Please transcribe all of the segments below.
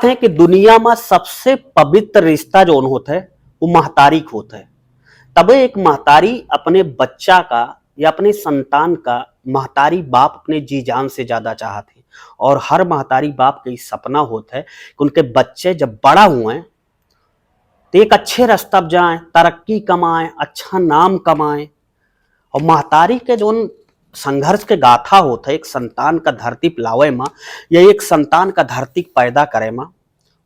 है कि दुनिया में सबसे पवित्र रिश्ता जो होता है वो महतारी का होता है। तबे एक महतारी अपने बच्चा का या अपने संतान का महतारी बाप अपने जी जान से ज्यादा चाहते हैं। और हर महतारी बाप का सपना होता है कि उनके बच्चे जब बड़ा हुए तो एक अच्छे रास्ता पर जाएं, तरक्की कमाएं, अच्छा नाम कमाएं। और महतारी के जो संघर्ष के गाथा होता है एक संतान का धरती पे लावे माँ या एक संतान का धरती पैदा करे माँ,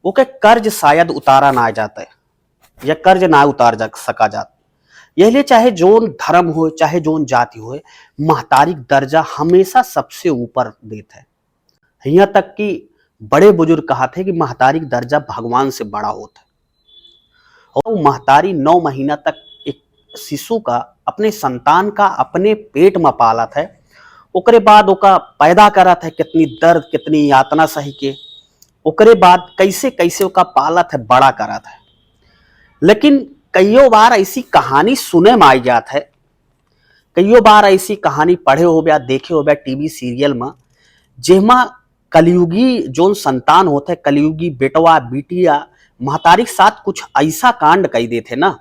वो के कर्ज शायद उतारा ना जाता है या कर्ज ना उतार जा सका जाता। यह लिए चाहे जोन धर्म हो चाहे जोन जाति हो, महतारी दर्जा हमेशा सबसे ऊपर देता है। यहाँ तक कि बड़े बुजुर्ग कहा थे कि महतारी दर्जा भगवान से बड़ा होता है। और महतारी 9 महीना तक एक शिशु का अपने संतान का अपने पेट में पाला था। ओकरे बाद ओका पैदा करा था, कितनी दर्द कितनी यातना सही के ओकरे बाद कैसे कैसे ओका पाला था, बड़ा करा था। लेकिन कईयों बार ऐसी कहानी सुने में आई जात है, कईयों बार ऐसी कहानी पढ़े हो गया देखे हो गया टीवी सीरियल में, जेमा कलयुगी जो संतान होता है, कलयुगी बेटवा बिटिया महतारी के साथ कुछ ऐसा कांड कही देते ना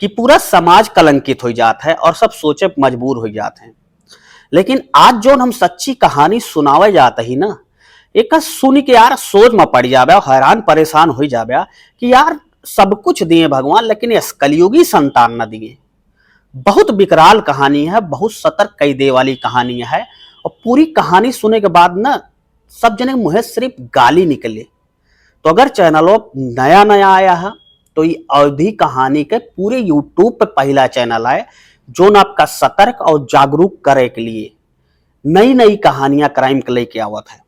कि पूरा समाज कलंकित हो जाता है और सब सोचे मजबूर हो जाते हैं। लेकिन आज जो हम सच्ची कहानी सुनावे जाते ही ना, एक सुन के यार सोच में पड़ जावे और हैरान परेशान हो जावे कि यार सब कुछ दिए भगवान लेकिन इस कलयुगी संतान न दिए। बहुत विकराल कहानी है, बहुत सतर्क कई दे वाली कहानी है। और पूरी कहानी सुने के बाद ना सब जने मुँह सिर्फ गाली निकले। तो अगर चैनलों नया नया आया है तो ये अवधि कहानी के पूरे यूट्यूब पे पहला चैनल है जो आपका सतर्क और जागरूक करे के लिए नई नई कहानियां क्राइम के लेके आवत है।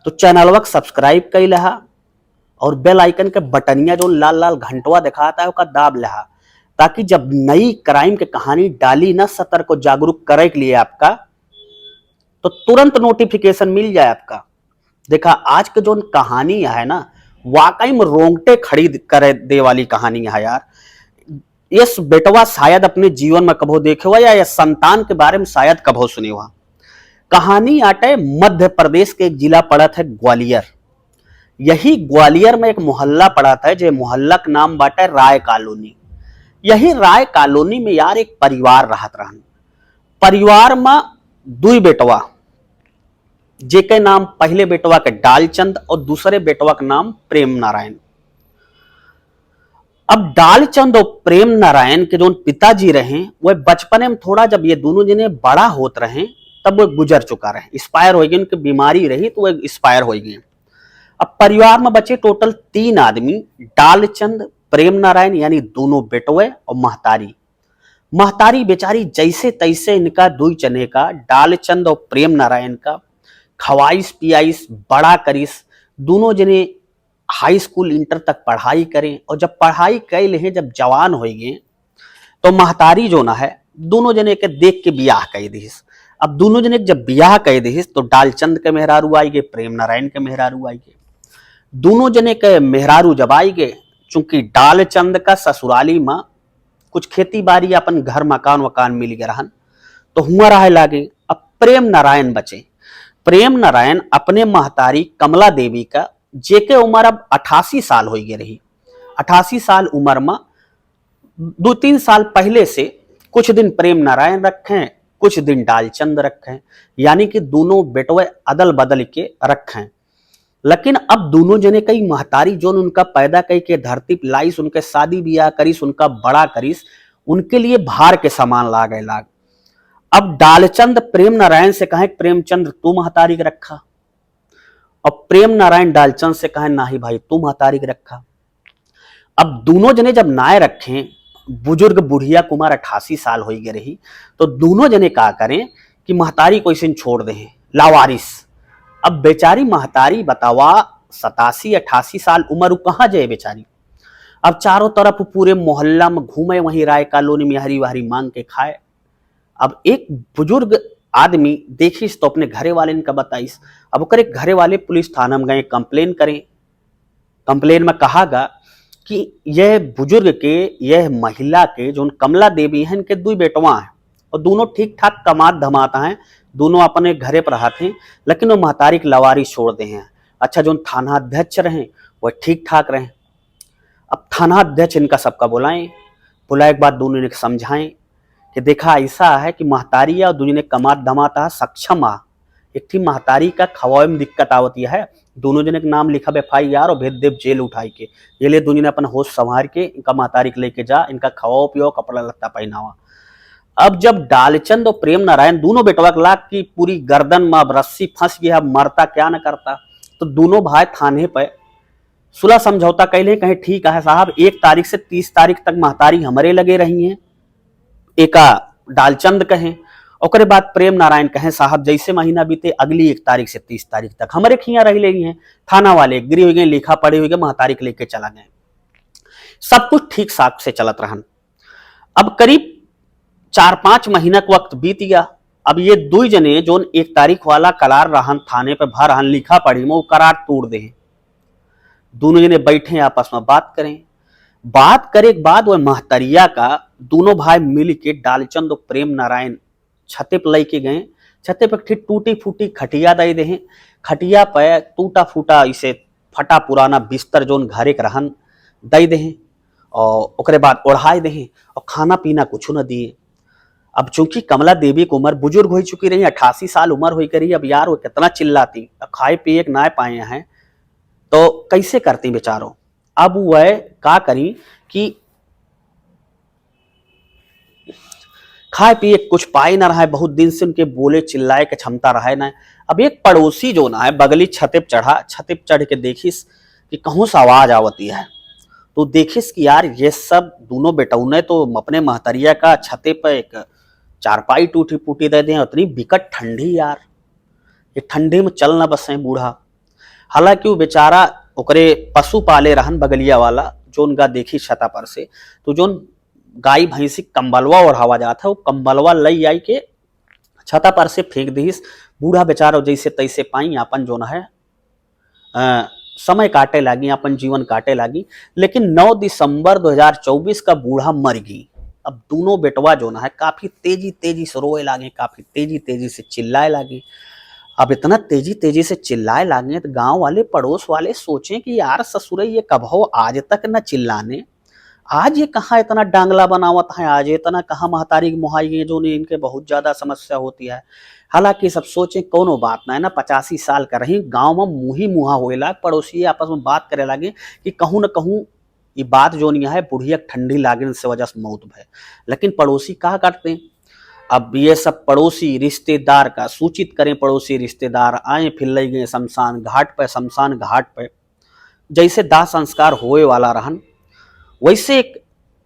तो चैनलवा सब्सक्राइब कर लहा और बेल आइकन के बटनिया जो लाल लाल घंटवा दिखाता है उसका दाब लहा, ताकि जब नई क्राइम के कहानी डाली ना सतर्क और जागरूक करे के लिए आपका, तो तुरंत नोटिफिकेशन मिल जाए आपका। देखा आज के जो कहानी है ना वाकई में रोंगटे खड़ी कर दे वाली कहानी है यार। इस बेटवा शायद अपने जीवन में कभो देखे हुआ या संतान के बारे में शायद कभो सुने हुआ। कहानी आटे मध्य प्रदेश के एक जिला पड़ा था ग्वालियर। यही ग्वालियर में एक मोहल्ला पड़ा था, जो मोहल्ला का नाम बाटे राय कॉलोनी। यही राय कॉलोनी में यार एक परिवार रहत रहन। परिवार में 2 बेटवा, जेके नाम पहले बेटवा के डालचंद और दूसरे बेटवा का नाम प्रेम नारायण। अब डालचंद और प्रेम नारायण के जो पिताजी रहे वह बचपने में थोड़ा जब ये दोनों जने बड़ा होत रहे तब वो गुजर चुका रहे, एक्सपायर हो गए। उनकी बीमारी रही तो वह एक्सपायर हो गए। अब परिवार में बचे टोटल 3 आदमी, डालचंद प्रेम नारायण यानी दोनों बेटवे और महतारी। महतारी बेचारी जैसे तैसे इनका 2 चने का डालचंद और प्रेम नारायण का खवाइश पियाइश बड़ा करिस। दोनों जने हाई स्कूल इंटर तक पढ़ाई करें और जब पढ़ाई कर ले जब जवान हो गए तो महतारी जो ना है दोनों जने के देख के बियाह कर दिस। अब दोनों जने जब बियाह कर दिस तो डालचंद के मेहरारू आई गए, प्रेम नारायण के मेहरारू आई गए। दोनों जने के मेहरारू जब आई गए, चूंकि डालचंद का ससुराली में कुछ खेती बाड़ी अपन घर मकान वकान मिल गए रहन तो हुआ रहे लागे। अब प्रेम नारायण बचे। प्रेम नारायण अपने महतारी कमला देवी का, जेके उम्र अब 88 साल हो गई रही। 88 साल उम्र में 2-3 साल पहले से कुछ दिन प्रेम नारायण रखें, कुछ दिन डालचंद रखें, यानी कि दोनों बेटवे अदल बदल के रखें। लेकिन अब दोनों जने कई महतारी जो उनका पैदा कई के धरती पर लाइस, उनके शादी ब्याह करीस, उनका बड़ा करीस, उनके लिए भार के समान लागे लाग। अब डालचंद प्रेम नारायण से कहे प्रेमचंद तू महतारी के रखा, और प्रेम नारायण डालचंद से कहे नाही भाई तू महतारी के रखा। अब दोनों जने जब नाय रखें, बुजुर्ग बुढ़िया कुमार 88 साल हो गए रही, तो दोनों जने का करें कि महतारी को इसे छोड़ दे लावारिस। अब बेचारी महतारी बतावा 87-88 साल उम्र कहाँ जाए बेचारी। अब चारों तरफ पूरे मोहल्ला में घूमे, वहीं राय कॉलोनी में हरी वारी मांग के खाए। अब एक बुजुर्ग आदमी देखिस तो अपने घरे वाले इनका बताइस। अब ओकरे घरे वाले पुलिस थाना में गए कंप्लेन करें। कंप्लेन में कहागा कि यह बुजुर्ग के, यह महिला के जो कमला देवी हैं, इनके 2 बेटवा हैं और दोनों ठीक ठाक कमात धमाता हैं, दोनों अपने घरे पर रहते हैं, लेकिन वो महतारी की लवारी छोड़ दे हैं। अच्छा जो थाना अध्यक्ष रहे वह ठीक ठाक रहे। अब थाना अध्यक्ष इनका सबका बुलाए एक बात दोनों ने समझाएं कि देखा ऐसा है कि महतारी और दूजी ने कमात धमाता सक्षम आ एक थी महतारी का खवाए में दिक्कत आवती है। दोनों जने के नाम लिखा FIR और भेज देव जेल उठाई के। ये ले दोनों ने अपन होश संभार के इनका महतारी के लेके जा, इनका खवाओ पियो कपड़ा लत्ता पहनावा। अब जब डालचंद और प्रेम नारायण दोनों बेटवा लाख की पूरी गर्दन में अब रस्सी फंस गया, मरता क्या न करता, तो दोनों भाई थाने पर सुलह समझौता कैले, कहे ठीक है साहब 1 तारीख से 30 तारीख तक महतारी हमारे लगे रही हैं। एका डालचंद कहें और बाद प्रेम नारायण कहें साहब जैसे महीना बीते अगली 1 तारीख से 30 तारीख तक हमारे खिया रही लेगी हैं। थाना वाले गिरी हो गए, लिखा पड़े हुए महतारी के लेके चला गए। सब कुछ ठीक साक से चलत रहन। अब करीब 4-5 महीना का वक्त बीत गया। अब ये 2 जने जो 1 तारीख वाला करार रहन थाने पे भर रहन लिखा पड़ी में वो करार तोड़ दे। दोनों जने बैठे आपस में बात करें। बात करे के बाद वह महतरिया का दोनों भाई मिल के डालचंद और प्रेम नारायण छते पर लेके गए। छते पर टूटी फूटी खटिया दे दे। खटिया पे टूटा फूटा इसे फटा पुराना बिस्तर जोन घरे के रहन दे दे और ओकरे बाद ओढ़ाए दे और खाना पीना कुछ न दिए। अब चूंकि कमला देवी की उम्र बुजुर्ग हो चुकी रही, 88 साल उम्र हो करी। अब यार वो कितना चिल्लाती, खाए पिए ना पाए हैं तो कैसे करती बेचारों। अब वह का करी कि खाए पिए कुछ पाए ना रहा है, बहुत दिन से उनके बोले चिल्लाए के क्षमता रहा ना। अब एक पड़ोसी जो ना है बगली छते पर चढ़ा, छते पर चढ़ के देखिस कि कहूं से आवाज आवती है, तो देखिस कि यार ये सब दोनों बेटौने तो अपने महतरिया का छते पर एक चारपाई टूटी फूटी दे दें। उतनी बिकट ठंडी यार, ये ठंडी में चल ना बसे बूढ़ा। हालांकि वो बेचारा ओकरे पशु पाले रहन बगलिया वाला जो उनका देखी छता पर से, तो जो गाय भैंसी कंबलवा ओढ़ावा जाता है वो कंबलवा लई आई के छता पर से फेंक दीस। बूढ़ा बेचारा जैसे तैसे पाई अपन जो है समय काटे लागी, अपन जीवन काटे लागी। लेकिन 9 दिसंबर 2024 का बूढ़ा मर गई। अब दोनों बेटवा जो है काफी तेजी से रोए लागे, काफी तेजी से चिल्लाए लागे। अब इतना तेजी से चिल्लाए लागे तो गांव वाले पड़ोस वाले सोचे कि यार ससुरे ये कब हो, आज तक न चिल्लाने, आज ये कहाँ इतना डांगला बनावत है, आज इतना कहाँ महतारी मुहाई जो नहीं, इनके बहुत ज्यादा समस्या होती है। हालांकि सब सोचे कोनो बात ना है ना, 85 साल का रही, गांव में मुही मुहा होए लाग, पड़ोसी आपस में बात करे लागे कि कहूँ न कहूँ ये बात जो नहीं है बुढ़िया ठंडी लागने से वजह से मौत भय। लेकिन पड़ोसी क्या करते हैं, अब ये सब पड़ोसी रिश्तेदार का सूचित करें, पड़ोसी रिश्तेदार आए फिर ले गए शमशान घाट पर। शमशान घाट पर जैसे दाह संस्कार होए वाला रहन, वैसे एक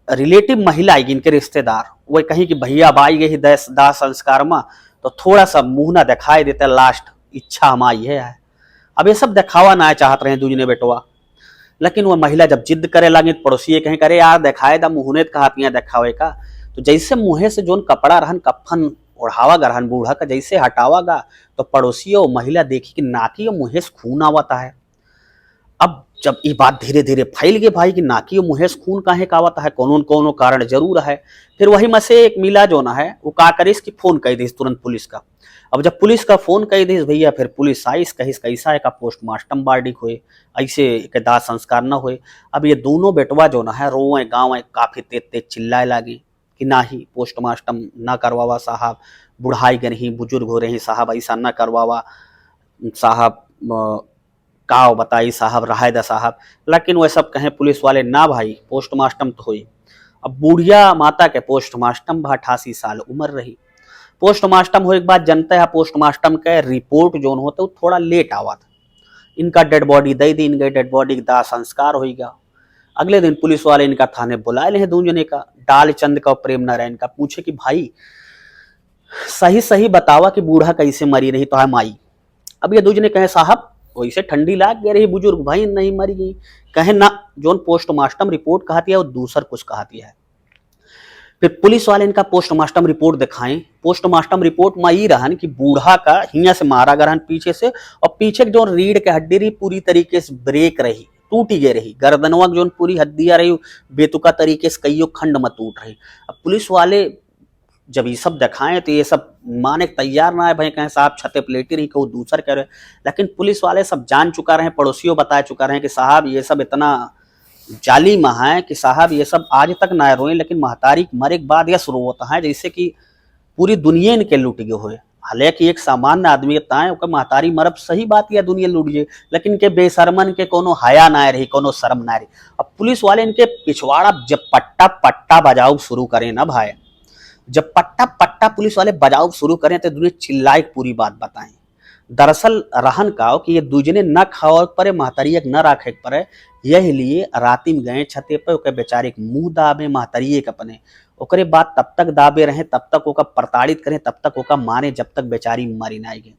रिलेटिव महिला आएगी इनके रिश्तेदार, वही कहीं कि भैया बाई गई दाह संस्कार में तो थोड़ा सा मुंह ना दिखाई देता, लास्ट इच्छा हमारी है। अब ये सब दिखावा ना चाहत रहे दूजने बेटवा, लेकिन वह महिला जब जिद करे लगे पड़ोसी कहें करे यार दिखाए दा मुहने कहातियां दिखावे का। तो जैसे मुँहे से जोन कपड़ा रहन कफन ओढ़ावा गा रहन बूढ़ा का जैसे हटावागा तो पड़ोसी और महिला देखी कि नाकी और मुँहे से खून आवता है। अब जब ये बात धीरे धीरे फैल गई भाई कि नाकी और मुँहे से खून काहे का आवता है, कोनो कारण जरूर है। फिर वही में से एक मिला जो ना है वो का करिस कि फोन कह दी तुरंत पुलिस का। अब जब पुलिस का फोन कह दी भैया, फिर पुलिस आई कहिस कैसा है का पोस्टमार्टम बार्डिक हुए, ऐसे के दाह संस्कार न हुए। अब ये दोनों बेटवा जो ना है रोए गाँव काफी तेज चिल्लाए लागे कि ना ही पोस्टमार्टम ना करवावा साहब, बुढ़ाई के नहीं बुजुर्ग हो रही साहब, ऐसा ना करवावा साहब, का बताई साहब, रहाय दा साहब। लेकिन वह सब कहें पुलिस वाले ना भाई पोस्टमार्टम तो हुई। अब बुढ़िया माता के पोस्टमार्टम 88 साल उम्र रही। पोस्टमार्टम हो एक बात जनता है, पोस्टमार्टम के रिपोर्ट जो होता है थोड़ा लेट आवा था। इनका डेड बॉडी दे दी, इनके डेड बॉडी का संस्कार होगा। अगले दिन पुलिस वाले इनका थाने बुलाए ले दो जने का, डालचंद का और प्रेम नारायण का, पूछे कि भाई सही बतावा कि बूढ़ा कैसे मरी रही तो है माई। अब ये दो जने कहे साहब वैसे ठंडी लाग गई रही, बुजुर्ग भाई नहीं मरी गई। कहे ना जोन पोस्टमार्टम रिपोर्ट कहती है वो दूसर कुछ कहती है। फिर पुलिस वाले इनका पोस्टमार्टम रिपोर्ट दिखाएं। पोस्टमार्टम रिपोर्ट में ये रहन कि बूढ़ा का हिया से मारा गया पीछे से, और पीछे जो रीढ़ के हड्डी रही पूरी तरीके से ब्रेक रही, टूटी गई रही। गर्दनवा जो पूरी हड्डियां रही बेतुका तरीके से कईयों खंड में टूट रही। अब पुलिस वाले जब ये सब दिखाएं तो ये सब माने तैयार ना है भाई, कहें साहब छते प्लेटी नहीं, कहूँ दूसर कह रहे। लेकिन पुलिस वाले सब जान चुका रहे, पड़ोसियों बता चुका रहे कि साहब ये सब इतना जालिम है कि साहब ये सब आज तक ना रोए, लेकिन महतारी मरे के बाद यह शुरू होता है जैसे कि पूरी दुनिया इनके लूट गए हुए। हालांकि एक सामान्य आदमी ताए ओकर महतारी मरब सही बात, या दुनिया लूट जाए, लेकिन इनके बेशरमन के कोनो हया ना रही, कोनो शर्म ना रही। अब पुलिस वाले इनके पिछवाड़ा जब पट्टा पट्टा बजाओ शुरू करें ना भाई, जब पट्टा पट्टा पुलिस वाले बजाओ शुरू करें तो दुनिया चिल्लाए पूरी बात बताएं। दरअसल रहन का कि ये दूजने न खाओ परे, महतारिया न राखे परे, यही लिए राति में गए छते पे, ओके बेचारे के मुंह दाबे महतारिये के अपने, ओकरे बाद तब तक दाबे रहे, तब तक ओका प्रताड़ित करें, तब तक ओका मारे, जब तक बेचारी मरी ना आएगी।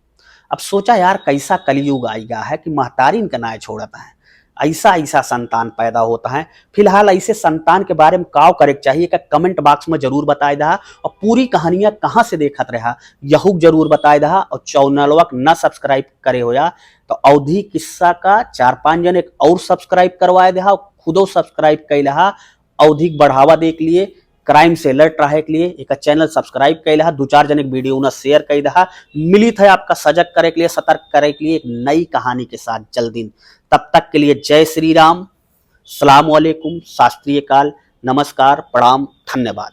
अब सोचा यार कैसा कलयुग आई गया है कि महतारी इनका नाय छोड़ता है, ऐसा ऐसा संतान पैदा होता है। फिलहाल ऐसे संतान के बारे में काव करे चाहिए का कमेंट बॉक्स में जरूर बताए दहा, और पूरी कहानियां कहाँ से देखत रहा यहू जरूर बताए दहा, और चैनलवा न सब्सक्राइब करे हो या तो अवधि किस्सा का 4-5 जन एक और सब्सक्राइब करवाए दहा, खुदो सब्सक्राइब कैलहा, अवधि बढ़ावा देख लिए, क्राइम से अलर्ट रहे के लिए एक चैनल सब्सक्राइब कैलहा, 2-4 जन एक वीडियो न शेयर कर दहा। मिलित है आपका सजग करे के लिए, सतर्क करे के लिए एक नई कहानी के साथ जल्दी। तब तक के लिए जय श्री राम, सलाम वालेकुम, शास्त्रीय काल, नमस्कार, प्रणाम, धन्यवाद।